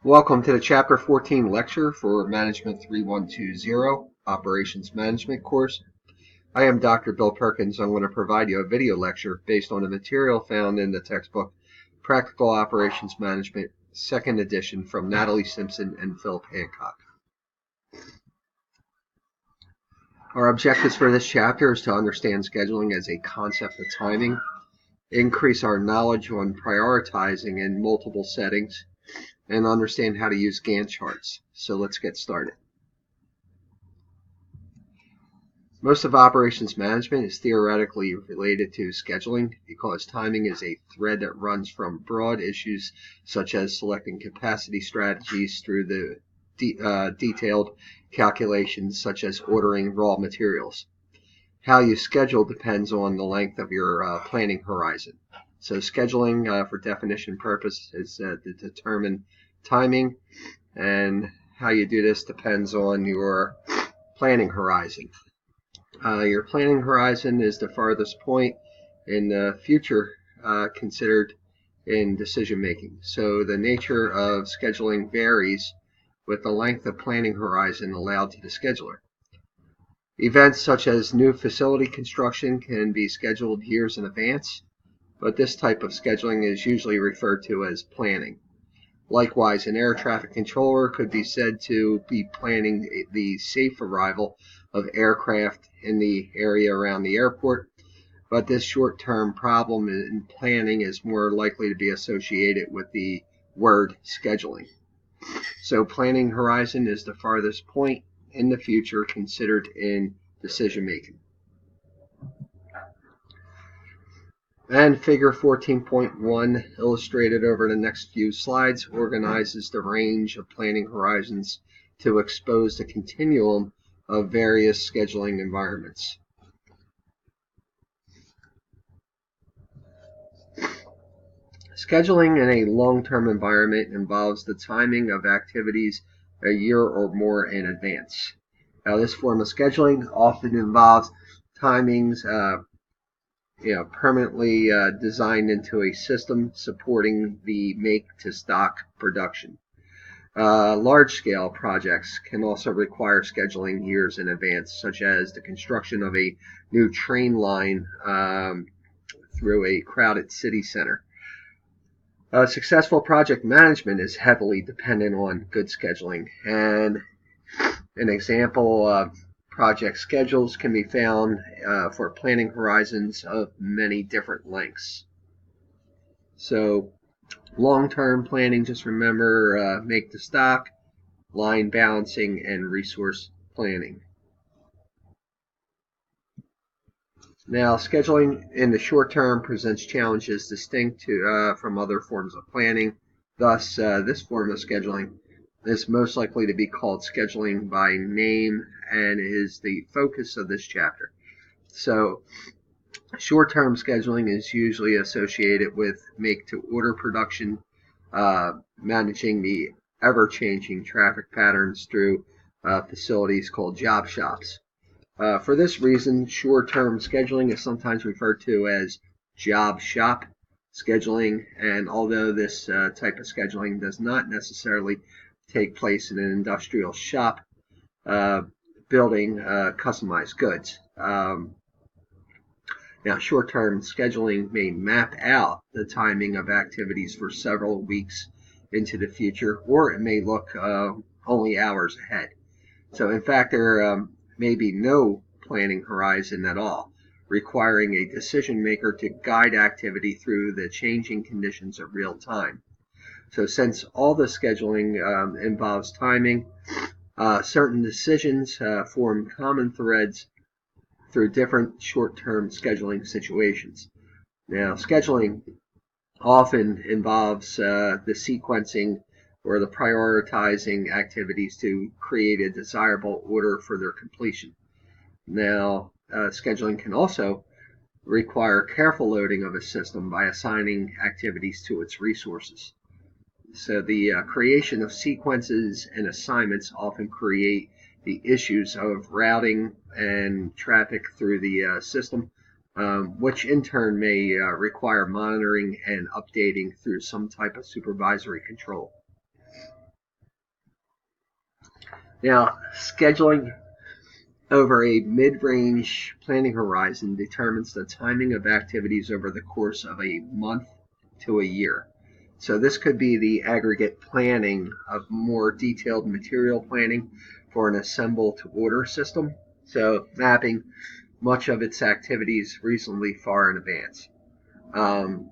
Welcome to the Chapter 14 lecture for Management 3120 Operations Management course. I am Dr. Bill Perkins. I'm going to provide you a video lecture based on the material found in the textbook Practical Operations Management, 2nd edition from Natalie Simpson and Philip Hancock. Our objectives for this chapter is to understand scheduling as a concept of timing, increase our knowledge on prioritizing in multiple settings, and understand how to use Gantt charts. So let's get started. Most of operations management is theoretically related to scheduling because timing is a thread that runs from broad issues such as selecting capacity strategies through the detailed calculations such as ordering raw materials. How you schedule depends on the length of your planning horizon. So scheduling, for definition purposes, is to determine timing, and how you do this depends on your planning horizon. Your planning horizon is the farthest point in the future considered in decision making. So the nature of scheduling varies with the length of planning horizon allowed to the scheduler. Events such as new facility construction can be scheduled years in advance, but this type of scheduling is usually referred to as planning. Likewise, an air traffic controller could be said to be planning the safe arrival of aircraft in the area around the airport, but this short-term problem in planning is more likely to be associated with the word scheduling. So planning horizon is the farthest point in the future considered in decision making. And figure 14.1, illustrated over the next few slides, organizes the range of planning horizons to expose the continuum of various scheduling environments. Scheduling in a long-term environment involves the timing of activities a year or more in advance. Now, this form of scheduling often involves timings permanently designed into a system supporting the make-to-stock production. Large-scale projects can also require scheduling years in advance, such as the construction of a new train line through a crowded city center. Successful project management is heavily dependent on good scheduling, and an example project schedules can be found for planning horizons of many different lengths. So long-term planning, just remember make to stock, line balancing, and resource planning. Now, scheduling in the short term presents challenges distinct from other forms of planning. Thus, this form of scheduling is most likely to be called scheduling by name and is the focus of this chapter. So, short-term scheduling is usually associated with make-to-order production, managing the ever-changing traffic patterns through facilities called job shops. For this reason, short-term scheduling is sometimes referred to as job shop scheduling, and although this type of scheduling does not necessarily take place in an industrial shop building customized goods. Now, short-term scheduling may map out the timing of activities for several weeks into the future, or it may look only hours ahead. So, in fact, there may be no planning horizon at all, requiring a decision maker to guide activity through the changing conditions of real time. So since all the scheduling involves timing, certain decisions form common threads through different short-term scheduling situations. Now, scheduling often involves the sequencing or the prioritizing activities to create a desirable order for their completion. Now, scheduling can also require careful loading of a system by assigning activities to its resources. So the creation of sequences and assignments often create the issues of routing and traffic through the system, which in turn may require monitoring and updating through some type of supervisory control. Now, scheduling over a mid-range planning horizon determines the timing of activities over the course of a month to a year. So this could be the aggregate planning of more detailed material planning for an assemble to order system. So mapping much of its activities reasonably far in advance. Um,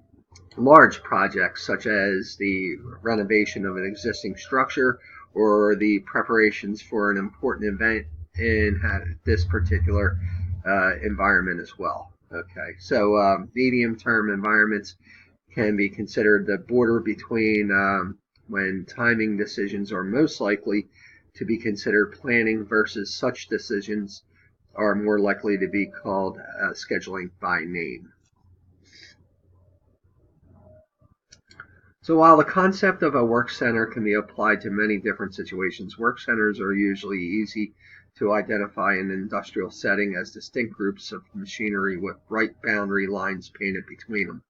Large projects such as the renovation of an existing structure or the preparations for an important event in this particular environment as well. Okay, so medium-term environments can be considered the border between when timing decisions are most likely to be considered planning versus such decisions are more likely to be called scheduling by name. So while the concept of a work center can be applied to many different situations, work centers are usually easy to identify in an industrial setting as distinct groups of machinery with bright boundary lines painted between them.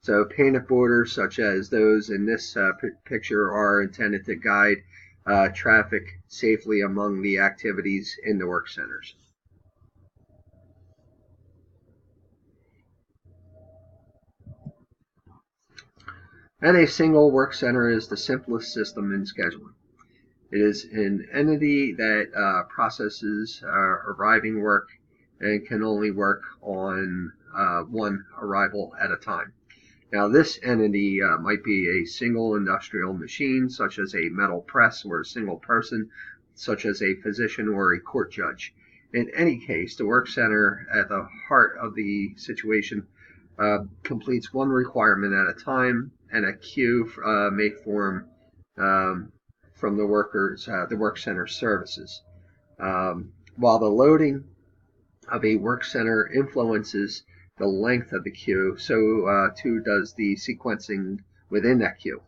So painted borders such as those in this picture are intended to guide traffic safely among the activities in the work centers. And a single work center is the simplest system in scheduling. It is an entity that processes arriving work and can only work on one arrival at a time. Now, this entity might be a single industrial machine, such as a metal press, or a single person, such as a physician or a court judge. In any case, the work center at the heart of the situation completes one requirement at a time, and a queue may form um, from the work center services. While the loading of a work center influences the length of the queue, so too does the sequencing within that queue.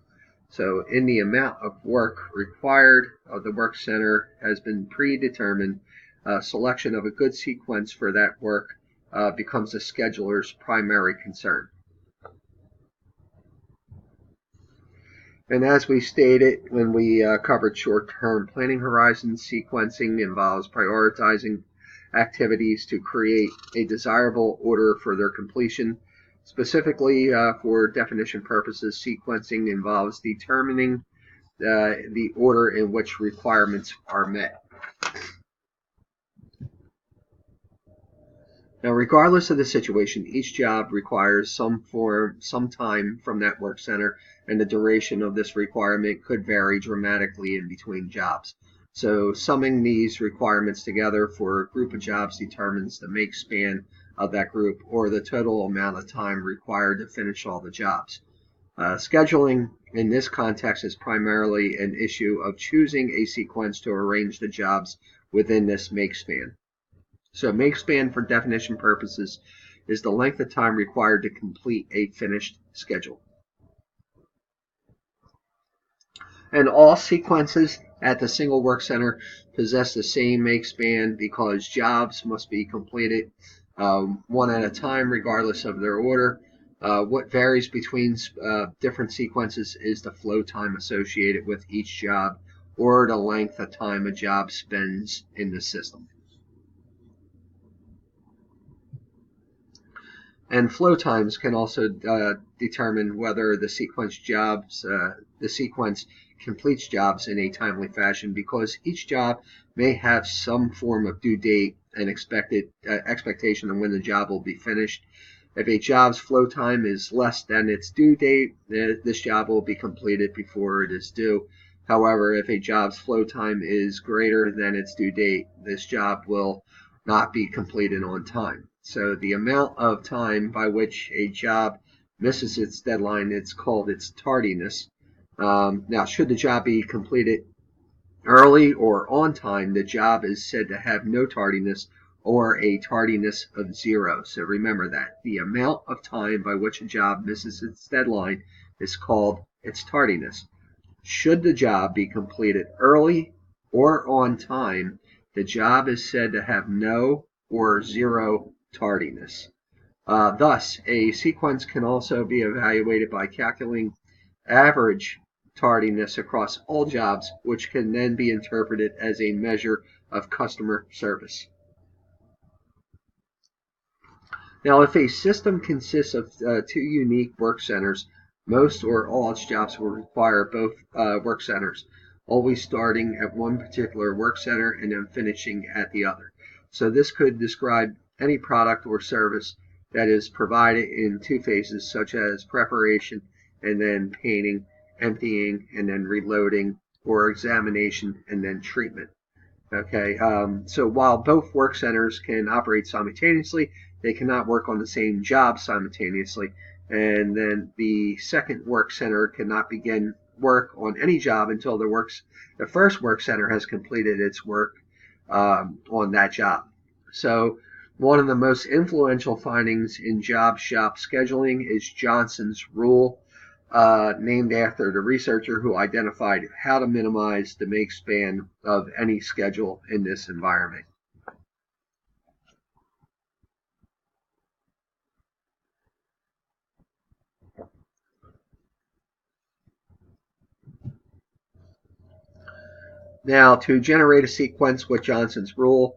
So in the amount of work required of the work center has been predetermined. Selection of a good sequence for that work becomes the scheduler's primary concern. And as we stated when we covered short-term planning horizons, sequencing involves prioritizing activities to create a desirable order for their completion. Specifically, for definition purposes, sequencing involves determining the order in which requirements are met. Now, regardless of the situation, each job requires some time from that work center, and the duration of this requirement could vary dramatically in between jobs. So summing these requirements together for a group of jobs determines the make span of that group, or the total amount of time required to finish all the jobs. Scheduling in this context is primarily an issue of choosing a sequence to arrange the jobs within this make span. So make span for definition purposes is the length of time required to complete a finished schedule. And all sequences at the single work center possess the same make span because jobs must be completed one at a time regardless of their order. What varies between different sequences is the flow time associated with each job or the length of time a job spends in the system. And flow times can also determine whether the sequence completes jobs in a timely fashion, because each job may have some form of due date and expectation of when the job will be finished. If a job's flow time is less than its due date, this job will be completed before it is due. However, if a job's flow time is greater than its due date, this job will not be completed on time. So the amount of time by which a job misses its deadline, it's called its tardiness. Now, should the job be completed early or on time, the job is said to have no tardiness or a tardiness of 0. So remember that. The amount of time by which a job misses its deadline is called its tardiness. Should the job be completed early or on time, the job is said to have no or 0 tardiness. Thus, a sequence can also be evaluated by calculating average tardiness across all jobs, which can then be interpreted as a measure of customer service. Now, if a system consists of two unique work centers, most or all its jobs will require both work centers, always starting at one particular work center and then finishing at the other. So this could describe any product or service that is provided in two phases, such as preparation and then painting, emptying and then reloading, or examination and then treatment. Okay, so while both work centers can operate simultaneously, they cannot work on the same job simultaneously. And then the second work center cannot begin work on any job until the first work center has completed its work on that job. So one of the most influential findings in job shop scheduling is Johnson's rule, named after the researcher who identified how to minimize the make span of any schedule in this environment. Now, to generate a sequence with Johnson's rule,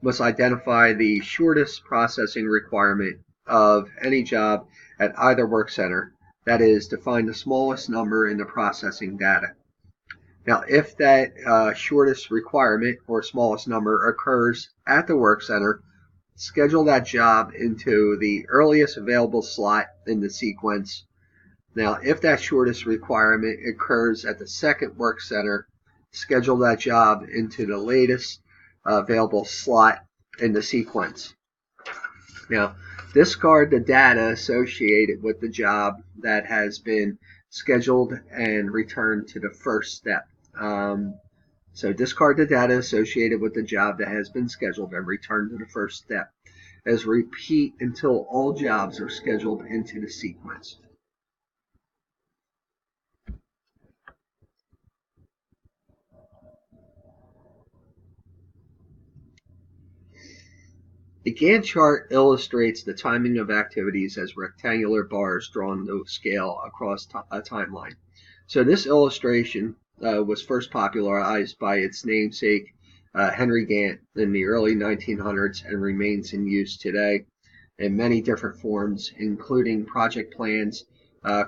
must identify the shortest processing requirement of any job at either work center, that is, to find the smallest number in the processing data. Now, if that shortest requirement or smallest number occurs at the work center, schedule that job into the earliest available slot in the sequence. Now, if that shortest requirement occurs at the second work center, schedule that job into the latest available slot in the sequence. Now, discard the data associated with the job that has been scheduled and return to the first step. So discard the data associated with the job that has been scheduled and return to the first step, as repeat until all jobs are scheduled into the sequence. The Gantt chart illustrates the timing of activities as rectangular bars drawn to scale across a timeline. So this illustration was first popularized by its namesake, Henry Gantt, in the early 1900s and remains in use today in many different forms, including project plans,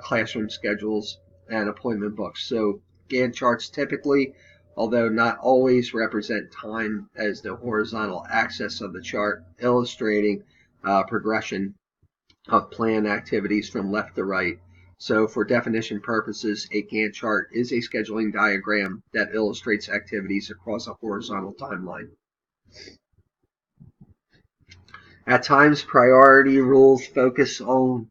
classroom schedules, and appointment books. So Gantt charts typically, although not always, represent time as the horizontal axis of the chart, illustrating progression of planned activities from left to right. So for definition purposes, a Gantt chart is a scheduling diagram that illustrates activities across a horizontal timeline. At times, priority rules focus on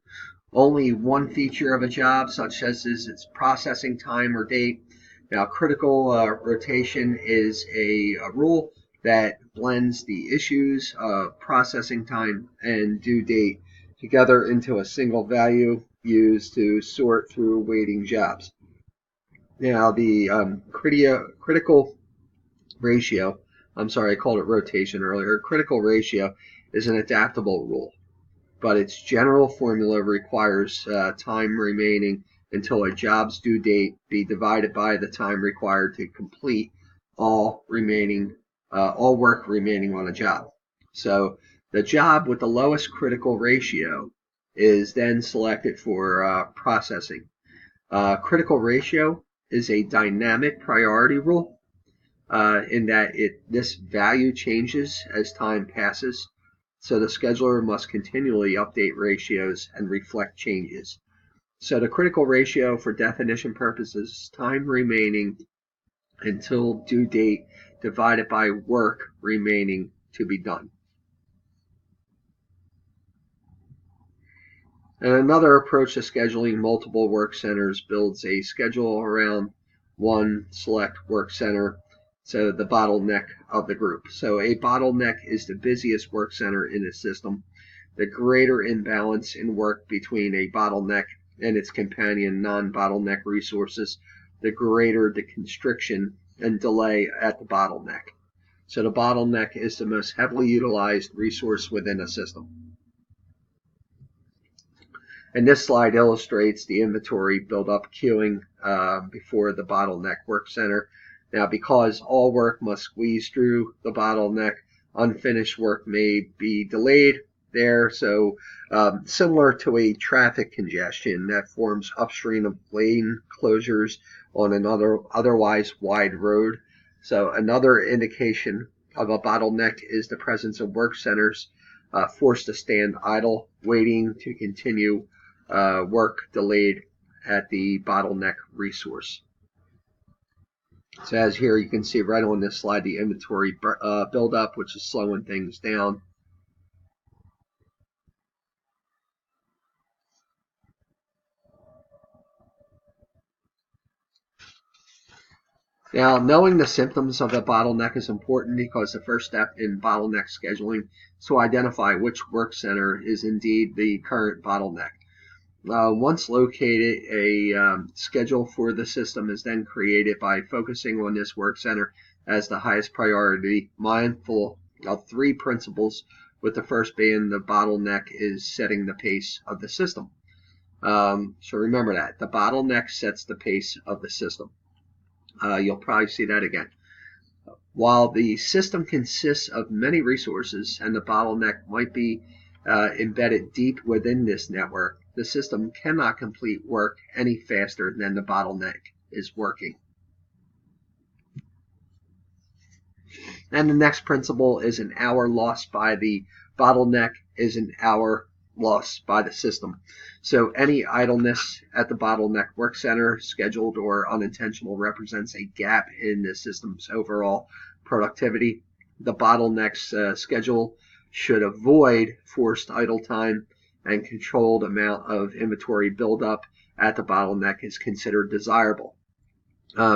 only one feature of a job, such as its processing time or date. Now, critical rotation is a rule that blends the issues of processing time and due date together into a single value used to sort through waiting jobs. Now, the critical ratio, I'm sorry, I called it rotation earlier. Critical ratio is an adaptable rule, but its general formula requires time remaining until a job's due date be divided by the time required to complete all work remaining on a job. So the job with the lowest critical ratio is then selected for processing. Critical ratio is a dynamic priority rule in that this value changes as time passes. So the scheduler must continually update ratios and reflect changes. So the critical ratio for definition purposes is time remaining until due date divided by work remaining to be done. And another approach to scheduling multiple work centers builds a schedule around one select work center, so the bottleneck of the group. So a bottleneck is the busiest work center in a system. The greater imbalance in work between a bottleneck and its companion non-bottleneck resources, the greater the constriction and delay at the bottleneck. So the bottleneck is the most heavily utilized resource within a system. And this slide illustrates the inventory buildup queuing before the bottleneck work center. Now, because all work must squeeze through the bottleneck, unfinished work may be delayed there. So similar to a traffic congestion that forms upstream of lane closures on another otherwise wide road. So another indication of a bottleneck is the presence of work centers forced to stand idle, waiting to continue work delayed at the bottleneck resource. So as here you can see right on this slide, the inventory buildup, which is slowing things down. Now, knowing the symptoms of a bottleneck is important because the first step in bottleneck scheduling is to identify which work center is indeed the current bottleneck. Once located, a schedule for the system is then created by focusing on this work center as the highest priority, mindful of three principles, with the first being the bottleneck is setting the pace of the system. So remember that. The bottleneck sets the pace of the system. You'll probably see that again. While the system consists of many resources and the bottleneck might be embedded deep within this network, the system cannot complete work any faster than the bottleneck is working. And the next principle is an hour lost by the bottleneck is an hour lost by the system. So any idleness at the bottleneck work center, scheduled or unintentional, represents a gap in the system's overall productivity. The bottleneck's schedule should avoid forced idle time, and controlled amount of inventory buildup at the bottleneck is considered desirable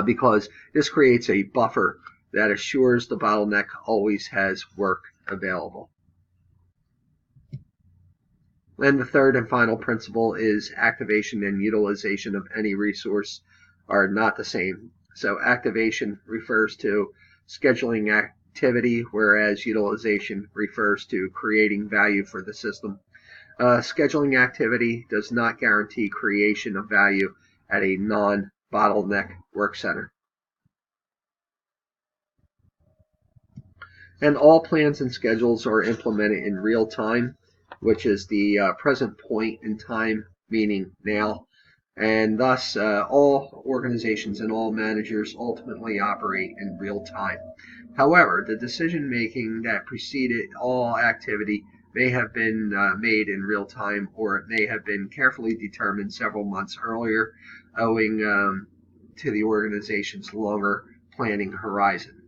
because this creates a buffer that assures the bottleneck always has work available. And the third and final principle is activation and utilization of any resource are not the same. So activation refers to scheduling activity, whereas utilization refers to creating value for the system. Scheduling activity does not guarantee creation of value at a non-bottleneck work center. And all plans and schedules are implemented in real time, which is the present point in time, meaning now. And thus, all organizations and all managers ultimately operate in real time. However, the decision making that preceded all activity may have been made in real time, or it may have been carefully determined several months earlier, owing to the organization's longer planning horizon.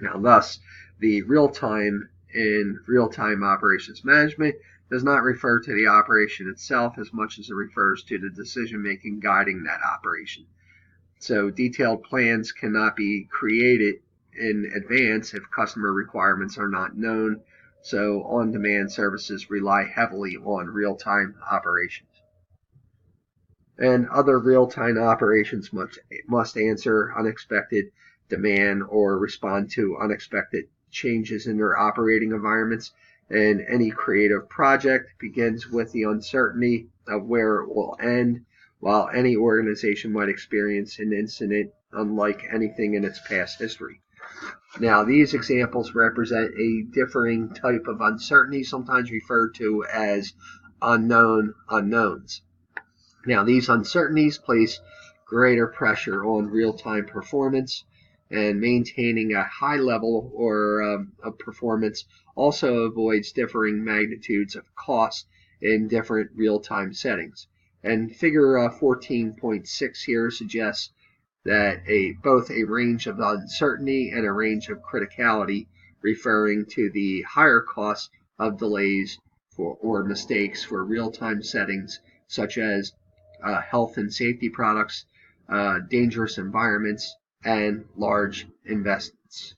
Now, thus, the real-time in real-time operations management does not refer to the operation itself as much as it refers to the decision-making guiding that operation. So detailed plans cannot be created in advance if customer requirements are not known. So on-demand services rely heavily on real-time operations. And other real-time operations must answer unexpected demand or respond to unexpected changes in their operating environments. And any creative project begins with the uncertainty of where it will end, while any organization might experience an incident unlike anything in its past history. Now, these examples represent a differing type of uncertainty, sometimes referred to as unknown unknowns. Now, these uncertainties place greater pressure on real-time performance, and maintaining a high level of performance also avoids differing magnitudes of cost in different real-time settings. And figure 14.6 here suggests that both a range of uncertainty and a range of criticality, referring to the higher cost of delays or mistakes for real-time settings such as health and safety products, dangerous environments, and large investments.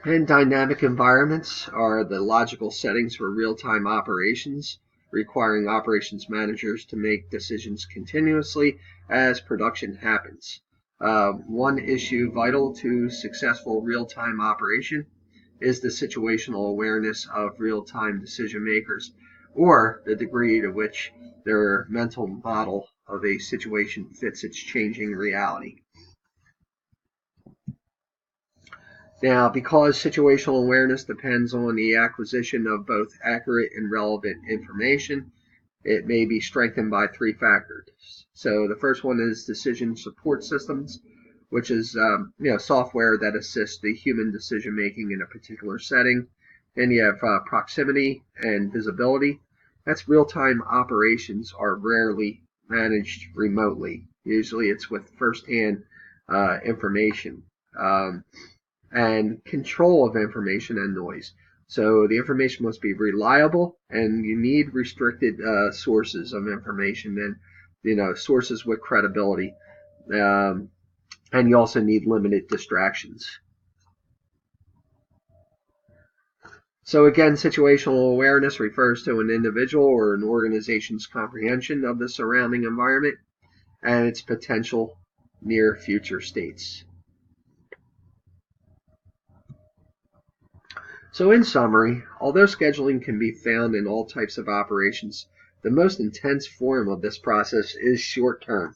And dynamic environments are the logical settings for real-time operations, requiring operations managers to make decisions continuously as production happens. One issue vital to successful real-time operation is the situational awareness of real-time decision makers, or the degree to which their mental model of a situation fits its changing reality. Now, because situational awareness depends on the acquisition of both accurate and relevant information, it may be strengthened by three factors. So the first one is decision support systems, which is software that assists the human decision making in a particular setting. Then you have proximity and visibility. That's real-time operations are rarely managed remotely. Usually it's with first-hand information. And control of information and noise. So the information must be reliable, and you need restricted sources of information, and sources with credibility. And you also need limited distractions. So again, situational awareness refers to an individual or an organization's comprehension of the surrounding environment and its potential near future states. So in summary, although scheduling can be found in all types of operations, the most intense form of this process is short-term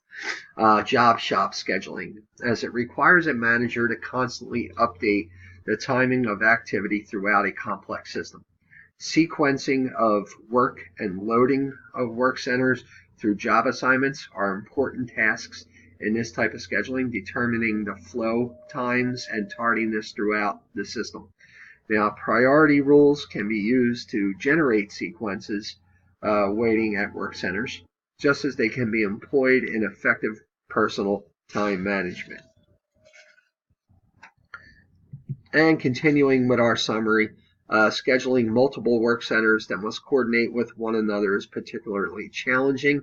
job shop scheduling, as it requires a manager to constantly update the timing of activity throughout a complex system. Sequencing of work and loading of work centers through job assignments are important tasks in this type of scheduling, determining the flow times and tardiness throughout the system. Now, priority rules can be used to generate sequences waiting at work centers, just as they can be employed in effective personal time management. And continuing with our summary, scheduling multiple work centers that must coordinate with one another is particularly challenging.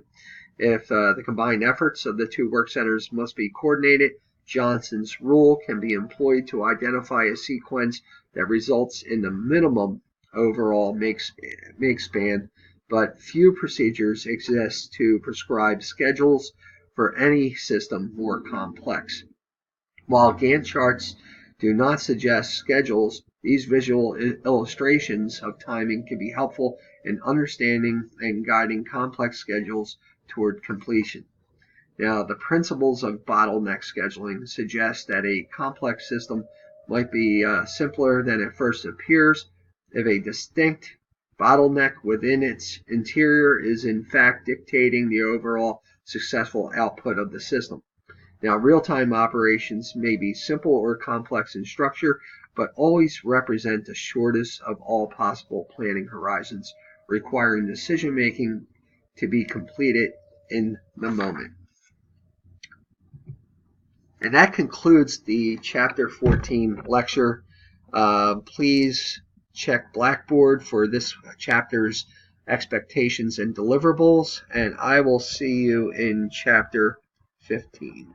If the combined efforts of the two work centers must be coordinated, Johnson's rule can be employed to identify a sequence that results in the minimum overall make span, but few procedures exist to prescribe schedules for any system more complex. While Gantt charts do not suggest schedules, these visual illustrations of timing can be helpful in understanding and guiding complex schedules toward completion. Now, the principles of bottleneck scheduling suggest that a complex system might be simpler than it first appears if a distinct bottleneck within its interior is in fact dictating the overall successful output of the system. Now, real-time operations may be simple or complex in structure, but always represent the shortest of all possible planning horizons, requiring decision-making to be completed in the moment. And that concludes the Chapter 14 lecture. Please check Blackboard for this chapter's expectations and deliverables, and I will see you in Chapter 15.